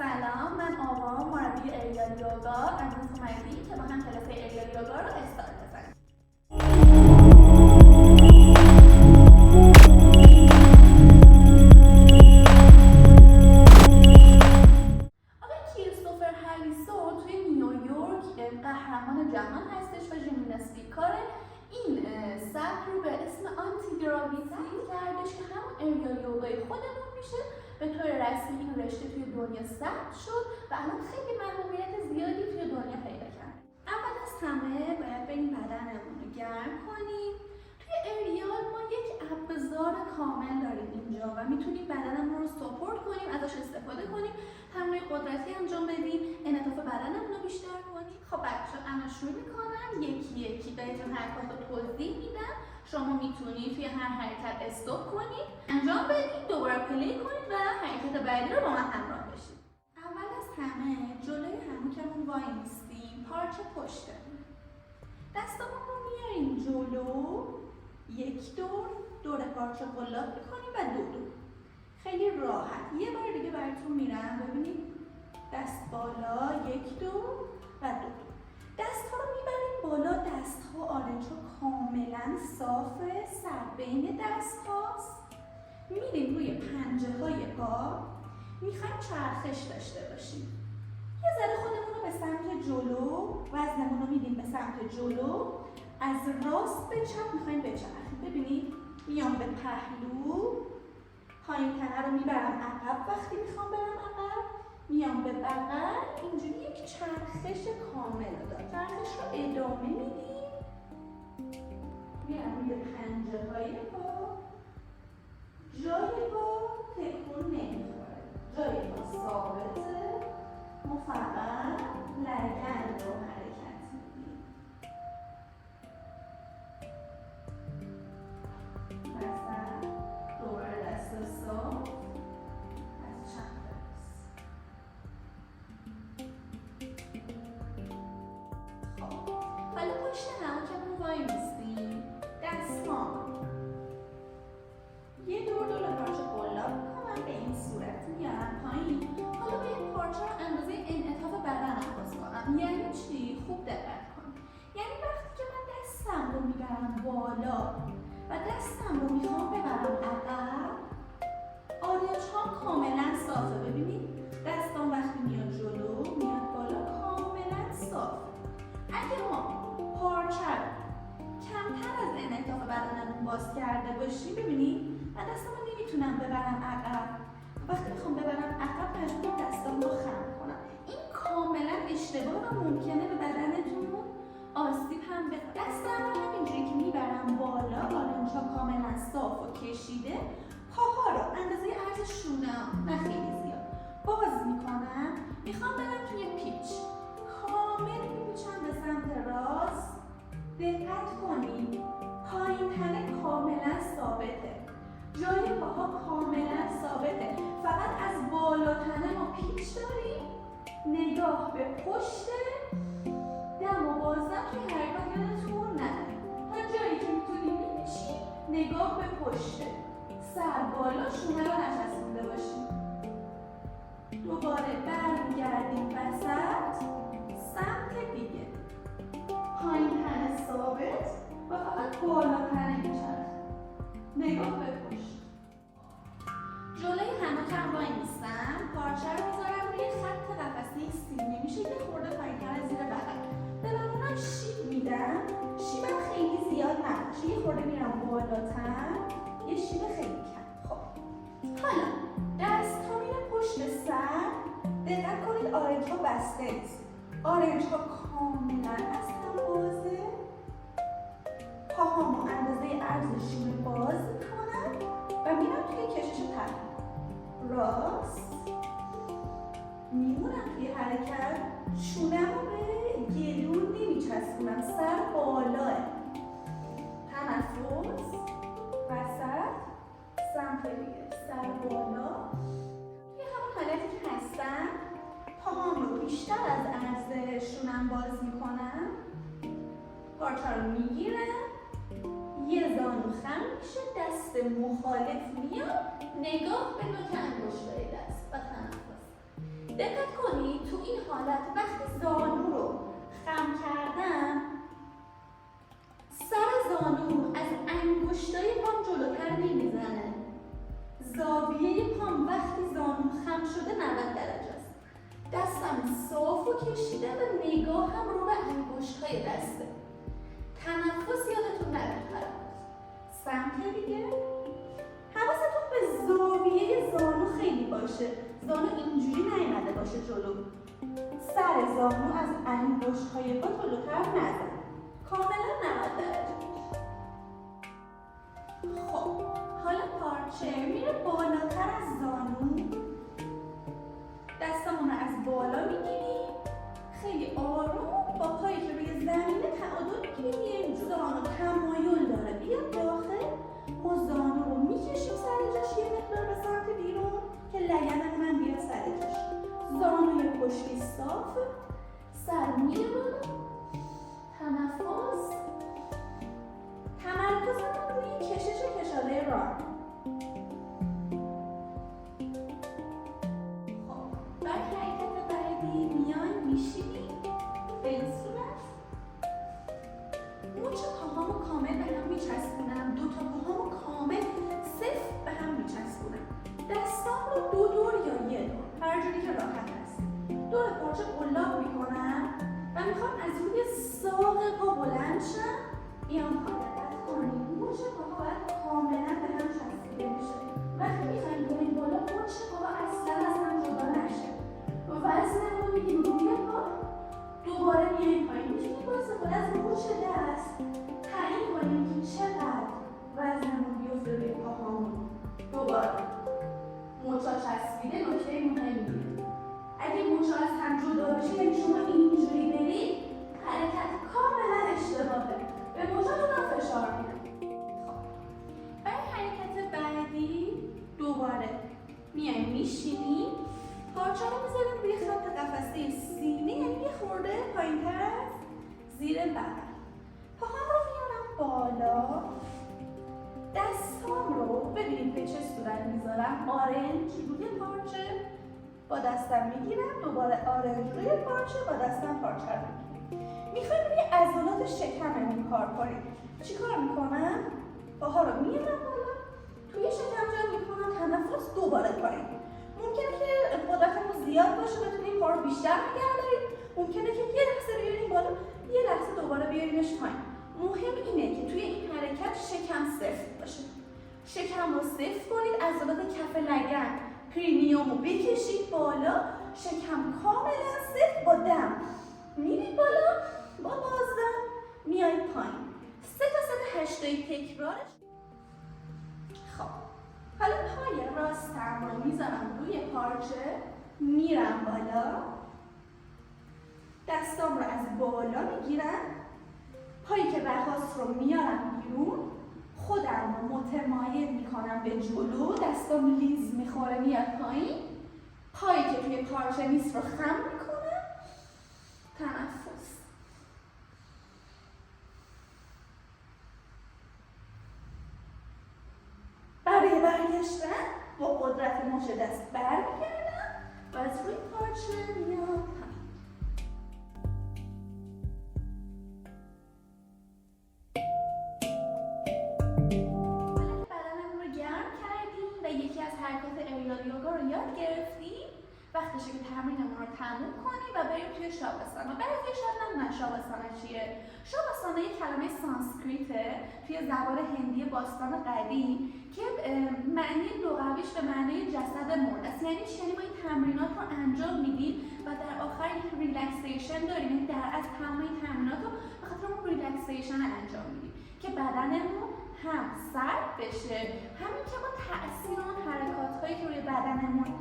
سلام، من آوا، مربی ایریال یوگا. امروز اومدیم که با هم کلاس ایریال یوگا رو استارت بزنیم. آقای کریستوفر هریسون توی نیویورک قهرمان جهان هستش و ژیمناستیک کاره. این سبک رو به اسم آنتی گراویتی کردش که همون ایریال یوگای خودمون میشه. به طور رسمی این رشته توی دنیا ثبت شد و الان خیلی محبوبیت زیادی توی دنیا پیدا کرد. اول از همه باید بریم بدنمون رو گرم کنیم. توی ایریال ما یک ابزار کامل داریم اینجا و میتونیم بدنمون رو ساپورت کنیم، ازش استفاده کنیم، تمرین قدرتی انجام بدیم، انعطاف بدنمون رو بیشتر کنیم. خب بچه‌ها الان شروع میکنم یکی یکی بهتون حرکات رو توضیح میدم. شما میتونید توی هر حرکت استاپ کنید، انجام بدید، دوباره پلی کنید و حرکت بعدی رو با من همراه بشید. اول از همه جلوی هموکمون وای میستیم، پارچه پشتمون. دستامون رو میاریم جلو، یک دور پارچه قلاب میکنیم و دو. خیلی راحت. یه بار دیگه براتون میرم، ببینید. دست بالا، یک دور و دو. دست ها رو میبریم بالا، دست ها آرنج‌ها کاملا صافه، سر بین دست هاست. میریم روی پنجه های پا، میخوایم چرخش داشته باشیم. یه ذره خودمون رو به سمت جلو، وزنمون رو میدیم به سمت جلو، از راست به چپ میخوایم بچرخیم. ببینید میام به پهلو، پایین تنه رو میبرم عقب وقتی میخوام برم عقب، میام به بغل، اینجوری یک چرخش کامل رو دارم. چرخش رو ادامه میدیم، میرم روی پنجه های پا، جای پا تکون نمیخوره، جای پا ثابته، ما فقط لگن رو حرکت میدیم. مثلا دوباره دست صاف از چپ راست. خب حالا پشت هموکمون وای میستیم، دست‌ها یه دور پارچه قلاب میکنم، به این صورت میارم پایین. حالا باید پارچه رو اندازه انعطاف بدنم باز کنم. یعنی چی؟ خوب دقت کن. یعنی وقتی که من دستم رو میبرم بالا و دستم رو میخوام ببرم عقب، آرنج‌ها کاملا صافه. ببینید دستم وقتی میاد جلو، میاد بالا، کاملا صافه. اگه ما پارچه رو کمتر از انعطاف بدنمون باز کرده باشیم، ببینید من دستم رو نمیتونم ببرم عقب. وقتی میخوام ببرم عقب مجبورم دستم رو خم کنم. این کاملا اشتباه و ممکنه به بدنتون آسیب هم بزنه. دستم رو همینجوری که میبرم بالا، آرنج‌ها کاملا صاف و کشیده، پاها رو اندازه عرض شونه‌ام، نه خیلی زیاد، باز میکنم. میخوام برم توی پیچ، کامل میپیچم به سمت راست. دقت کنید پایین تنه کاملا ثابته، جای پاها کاملا ثابته، فقط از بالا تنه ما پیچ داریم. نگاه به پشت، دم و بازدم توی حرکات یادتون نره. تا جایی که میتونیم میپیچیم، نگاه به پشت، سر بالا، شونه رو نچسبونده باشیم. دوباره برمیگردیم وسط، سمت دیگه، پایین تنه ثابت و فقط بالا تنه میچرخه. نگاه به پشت. جلوی هموکم وای میستم، پارچه رو میذارم روی خط قفسه سینه، میشه یه خورده پایین‌تر زیر بغل. به بدنم شیب میدم، شیبم خیلی زیاد نباشه، یه خورده میرم بالاتر، یه شیب خیلی کم. خب حالا دست ها میره پشت سر. دقت کنید آرنج‌ها بسته نیست، آرنج‌ها کاملا از هم بازه. پاهامو اندازه عرض شونه باز میکنم و میرم توی کشش پهلو. راست میمونم توی حرکت، شونه‌مو به گلو نمیچسبونم، سر بالاه. تنفس، وسط، سمت دیگه، سر بالا. توی همون حالتی که هستم، پاهام رو بیشتر از عرض شونم باز میکنم، پارچه رو میگیرم، یه زانو خم میشه، دست مخالف میاد، نگاه به نوک انگشتای دست و تنفس. دقت کنید تو این حالت وقتی زانو رو خم کردم، سر زانو از انگشتای پام جلوتر نمیزنه. زاویه پام وقتی زانو خم شده 90 درجه است. دستم صاف و کشیده و نگاهم رو به انگشت‌های دسته. تنفس یادتون نره سمت دیگه. حواستون به زاویه زانو خیلی باشه. زانو اینجوری نیامده باشه جلو. سر زانو از انگشت‌های پا جلوتر نزن. کاملا 90 درجه. خب حالا پارچه میره بالاتر از زانو. دستمون رو از بالا میگیریم، خیلی آروم با پایی که روی زمینه تعادل میگیریم. یه زانو تمایل داره بیاد داخل. ما زانو رو میکشیم سر جاش یه مقدار به سمت بیرون که لگن من بیاد سر جاش. زانوی پشتی صاف، سر میره بالا. تنفس. تمرکزمون روی کشش کشاله راه. خب بعد حرکت بعدی میایم میشینیم به این صورت. مچ پاهامو کامل به هم میچسبونم. دو تا پاهامو کامل صفر به هم میچسبونم. دستام رو دو دور یا یه دور، هر جوری که راحت هست، دور پارچه قلاب میکنم و میخوام از روی ساق پا بلند شم. بیام پایین. مچ پاها باید کاملا به هم چسبیده بشه. وقتی میخوایم بریم بالا مچ پاها اصلا از هم جدا نشه. وزن رو میگیم روی پا، دوباره میاییم پایین. میتونیم با استفاده از مچ دست تعیین کنیم که چقدر وزن رو بیفته روی پاهامون. دوباره مچا چسبیده. نکته مهمیه، اگه مچا از هم جدا بشه یعنی شما اینجوری برید، حرکت کاملا اشتباهه. به مچاتون هم فشار میده. دوباره میایم میشینیم، پارچه رو میذاریم روی خط قفسه سینه، یعنی یه خورده پایین‌تر از زیر بغل. پاهام رو میارم بالا. دستام رو ببینید به چه صورت میذارم. آرنج روی پارچه با دستم میگیرم، دوباره آرنج روی پارچه با دستم پارچه رو میگیرم. میخوایم روی عضلات شکممون کار کنیم. چی کار میکنم؟ پاها رو میارم بالا، توی شکم جمع میکنم، تنفس، دوباره پایین. ممکنه که قدرتمون زیاد باشه بتونیم پا رو بیشتر نگه داریم. ممکنه که یه لحظه بیاریم بالا، یه لحظه دوباره بیاریمش پایین. مهم اینه که توی این حرکت شکم سفت باشه. شکم رو سفت کنید، عضلات کف لگن پریمیوم رو بکشید بالا. شکم کاملا سفت با دم میرید بالا، با بازدم میایید پایین. 3 تا ست 8 تکرارش. خب حالا پای راستم رو میذارم روی پارچه، میرم بالا، دستام رو از بالا میگیرم، پایی که رهاست رو میارم بیرون، خودم رو متمایل میکنم به جلو، دستام لیز میخوره میاد پایین، پایی که توی پارچه نیست رو خم میکنم، تنفس. برای برگشتن با قدرت مچ دست برمیگردم و از روی پارچه میام پایین. بدنمون رو گرم کردیم و یکی از حرکات اریال یوگا رو یاد گرفتیم. وقتشه که تمرینمون رو تموم کنیم و بریم توی شاواسانا. بعضی شاید نه شاواسانا چیه؟ شاواسانا یک کلمه سانسکریته توی زبان هندی باستان قدیم که معنی لغویش به معنی جسد مرده است. یعنی یعنی ما این تمرینات رو انجام میدیم و در آخر یک ریلکسیشن داریم. یعنی در از تمام این تمرینات رو به خاطر اون ریلکسیشن انجام میدیم که بدنمون هم سرد بشه، همین که ما تأثیر اون حرکات‌هایی که روی بدنمون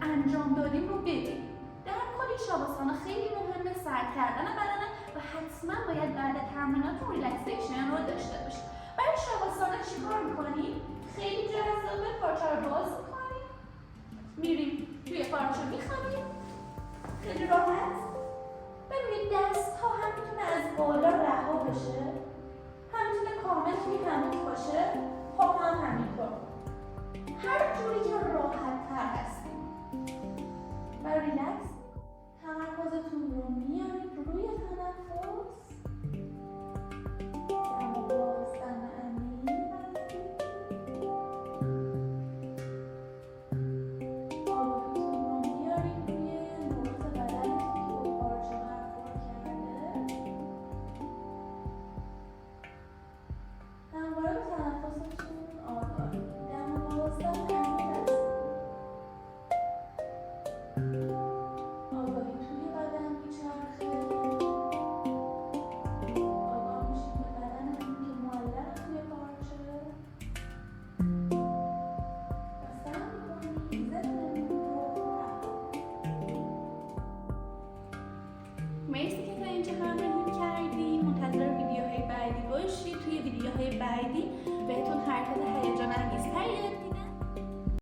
انجام دادیم رو ببینیم. در کل شاواسانا خیلی مهمه، سرد کردن بدن و حتما باید بعد تمرینات ریلکسیشن رو داشته باشیم. برای شاواسانا چیکار می‌کنیم؟ خیلی جذابه. پارچه رو باز می‌کنیم، میریم توی پارچه می‌خوابیم،